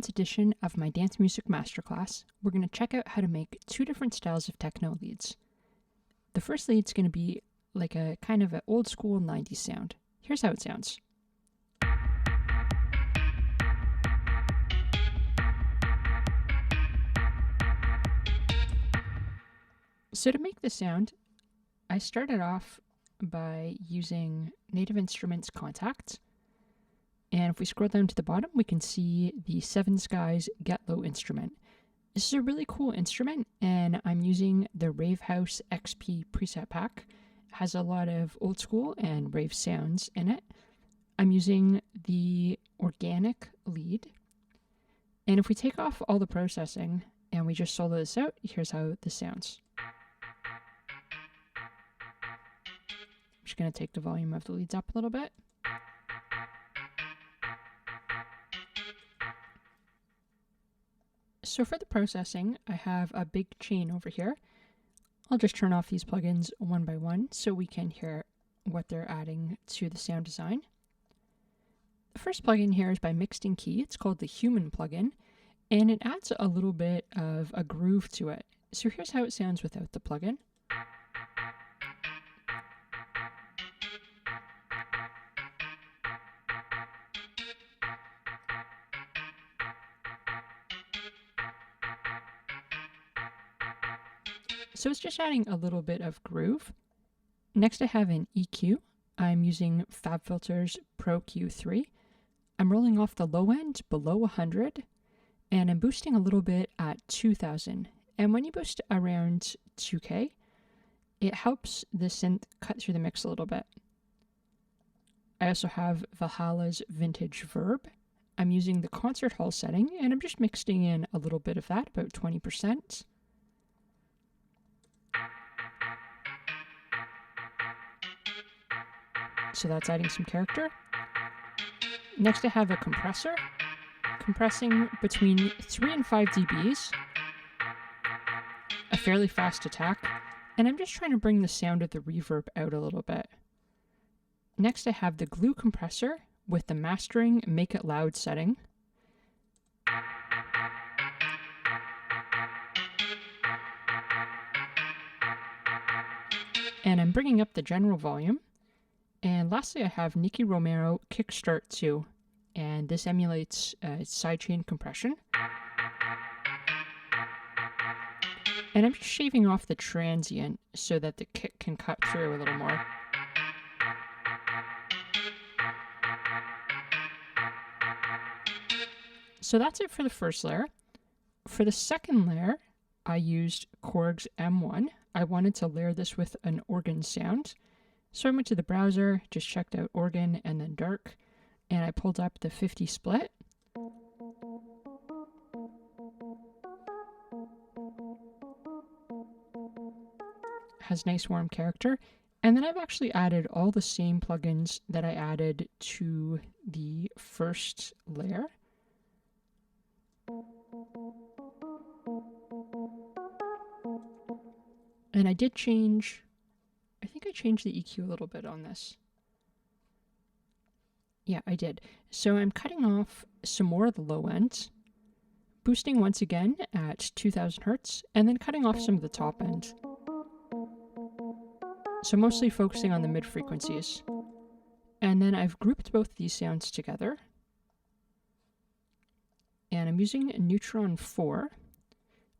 month's edition of my Dance Music Masterclass, we're going to check out how to make two different styles of techno leads. The first lead's going to be like a kind of an old school 90s sound. Here's how it sounds. So to make this sound, I started off by using Native Instruments Contact. And if we scroll down to the bottom, we can see the Seven Skies Get Low instrument. This is a really cool instrument, and I'm using the Rave House XP preset pack. It has a lot of old school and rave sounds in it. I'm using the organic lead. And if we take off all the processing and we just solo this out, here's how this sounds. I'm just going to take the volume of the leads up a little bit. So for the processing, I have a big chain over here. I'll just turn off these plugins one by one so we can hear what they're adding to the sound design. The first plugin here is by Mixed in Key. It's called the Human plugin, and it adds a little bit of a groove to it. So here's how it sounds without the plugin. So it's just adding a little bit of groove. Next I have an EQ. I'm using FabFilter's Pro Q3. I'm rolling off the low end below 100, and I'm boosting a little bit at 2000. And when you boost around 2K, it helps the synth cut through the mix a little bit. I also have Valhalla's Vintage Verb. I'm using the concert hall setting, and I'm just mixing in a little bit of that, about 20%. So that's adding some character. Next I have a compressor, compressing between 3 and 5 dBs, a fairly fast attack, and I'm just trying to bring the sound of the reverb out a little bit. Next I have the glue compressor with the mastering Make It Loud setting. And I'm bringing up the general volume. And lastly, I have Nicky Romero Kickstart 2, and this emulates sidechain compression. And I'm just shaving off the transient so that the kick can cut through a little more. So that's it for the first layer. For the second layer, I used Korg's M1. I wanted to layer this with an organ sound. So I went to the browser, just checked out organ and then dark, and I pulled up the 50 split. Has nice warm character. And then I've actually added all the same plugins that I added to the first layer. And I did change, I think I changed the EQ a little bit on this. Yeah, I did. So I'm cutting off some more of the low end, boosting once again at 2000 Hertz, and then cutting off some of the top end. So mostly focusing on the mid frequencies. And then I've grouped both these sounds together. And I'm using Neutron 4.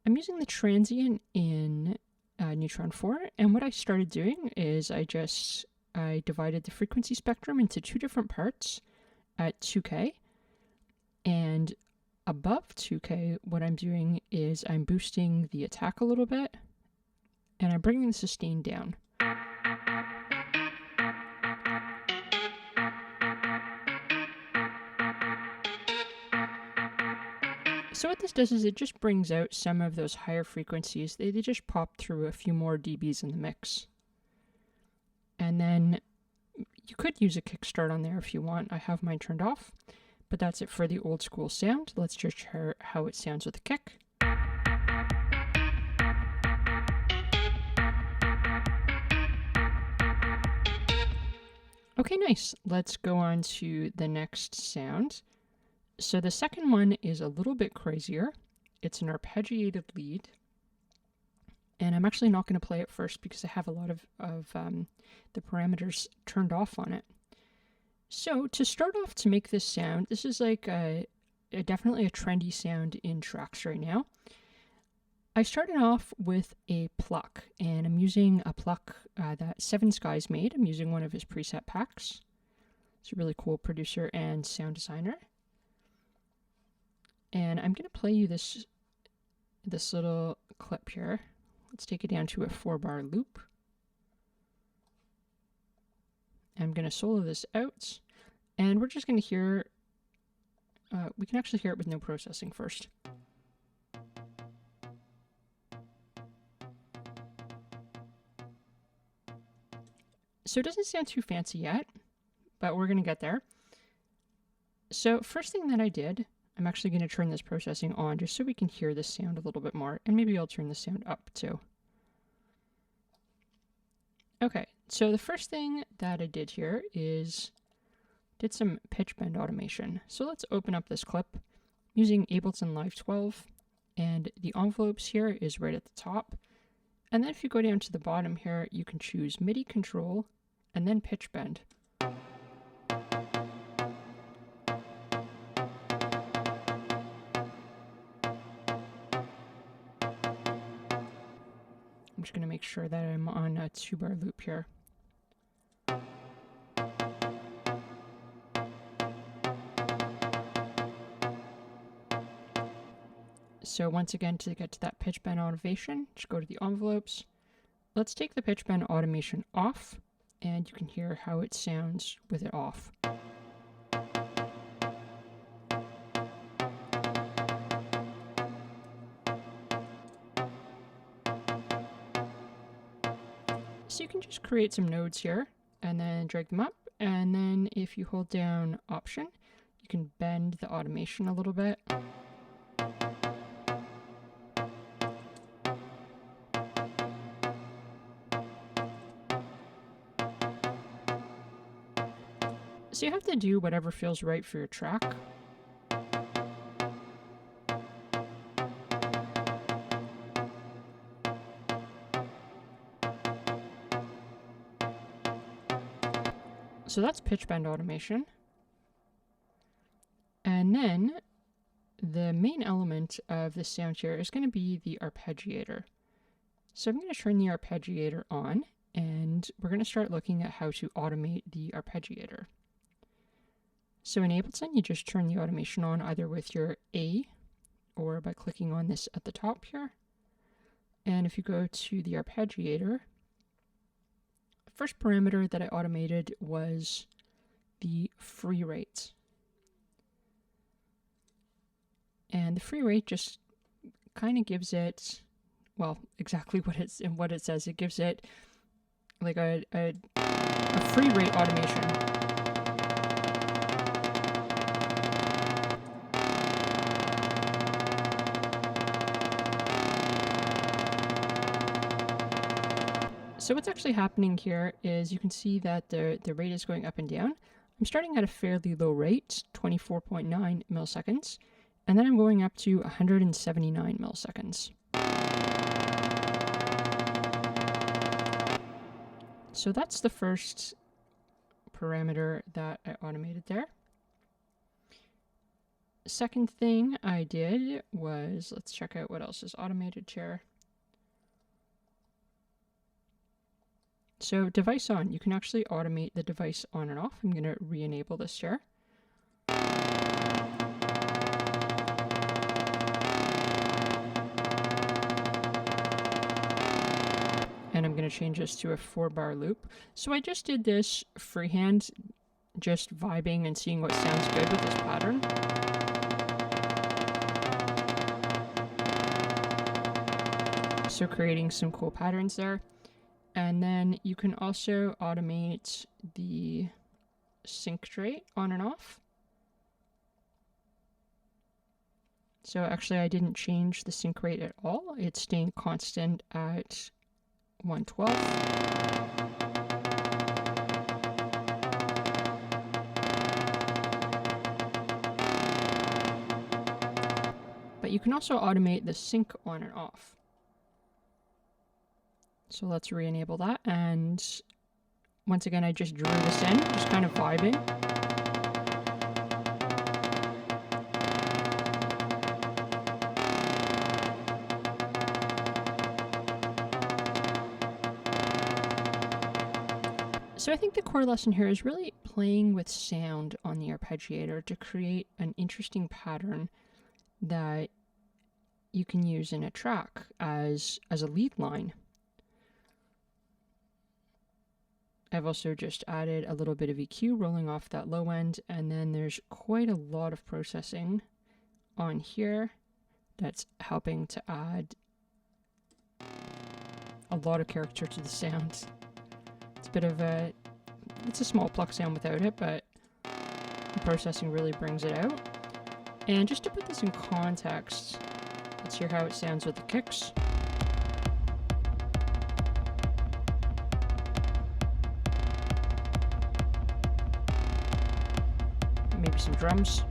I'm using the transient in Neutron 4, and what I started doing is I divided the frequency spectrum into two different parts at 2K, and above 2K what I'm doing is I'm boosting the attack a little bit, and I'm bringing the sustain down. So what this does is it just brings out some of those higher frequencies. They just pop through a few more dBs in the mix. And then you could use a kickstart on there if you want. I have mine turned off, but that's it for the old school sound. Let's just hear how it sounds with a kick. Okay, nice. Let's go on to the next sound. So the second one is a little bit crazier. It's an arpeggiated lead. And I'm actually not going to play it first because I have a lot of the parameters turned off on it. So to start off, to make this sound, this is like definitely a trendy sound in tracks right now. I started off with a pluck, and I'm using a pluck that Seven Skies made. I'm using one of his preset packs. He's a really cool producer and sound designer. And I'm going to play you this little clip here. Let's take it down to a 4-bar loop. I'm going to solo this out, and we're just going to hear, we can actually hear it with no processing first. So it doesn't sound too fancy yet, but we're going to get there. So first thing that I did, I'm actually going to turn this processing on just so we can hear this sound a little bit more, and maybe I'll turn the sound up too. Okay, so the first thing that I did here is did some pitch bend automation. So let's open up this clip using Ableton Live 12, and the envelopes here is right at the top. And then if you go down to the bottom here, you can choose MIDI control and then pitch bend. I'm just going to make sure that I'm on a 2-bar loop here. So once again, to get to that pitch bend automation, just go to the envelopes. Let's take the pitch bend automation off, and you can hear how it sounds with it off. So you can just create some nodes here and then drag them up. And then if you hold down Option, you can bend the automation a little bit. So you have to do whatever feels right for your track. So that's pitch bend automation. And then the main element of this sound here is going to be the arpeggiator. So I'm going to turn the arpeggiator on, and we're going to start looking at how to automate the arpeggiator. So in Ableton, you just turn the automation on either with your A or by clicking on this at the top here. And if you go to the arpeggiator, the first parameter that I automated was the free rate. And the free rate just kind of gives it, well, exactly what it says. It gives it like a free rate automation. So what's actually happening here is you can see that the rate is going up and down. I'm starting at a fairly low rate, 24.9 milliseconds, and then I'm going up to 179 milliseconds. So that's the first parameter that I automated there. Second thing I did was, let's check out what else is automated here. So device on, you can actually automate the device on and off. I'm going to re-enable this here. And I'm going to change this to a 4-bar loop. So I just did this freehand, just vibing and seeing what sounds good with this pattern. So creating some cool patterns there. And then you can also automate the sync rate on and off. So actually I didn't change the sync rate at all. It's staying constant at 112. But you can also automate the sync on and off. So let's re-enable that. And once again, I just drew this in, just kind of vibing. So I think the core lesson here is really playing with sound on the arpeggiator to create an interesting pattern that you can use in a track as a lead line. I've also just added a little bit of EQ rolling off that low end, and then there's quite a lot of processing on here that's helping to add a lot of character to the sound. It's a bit of it's a small pluck sound without it, but the processing really brings it out. And just to put this in context, let's hear how it sounds with the kicks. Maybe some drums.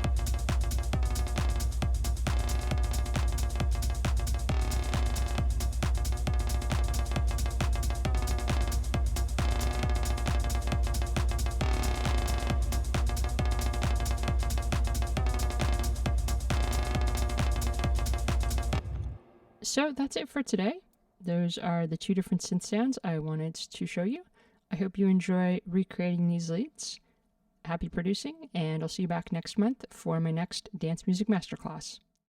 So that's it for today. Those are the two different synth sounds I wanted to show you. I hope you enjoy recreating these leads. Happy producing, and I'll see you back next month for my next dance music masterclass.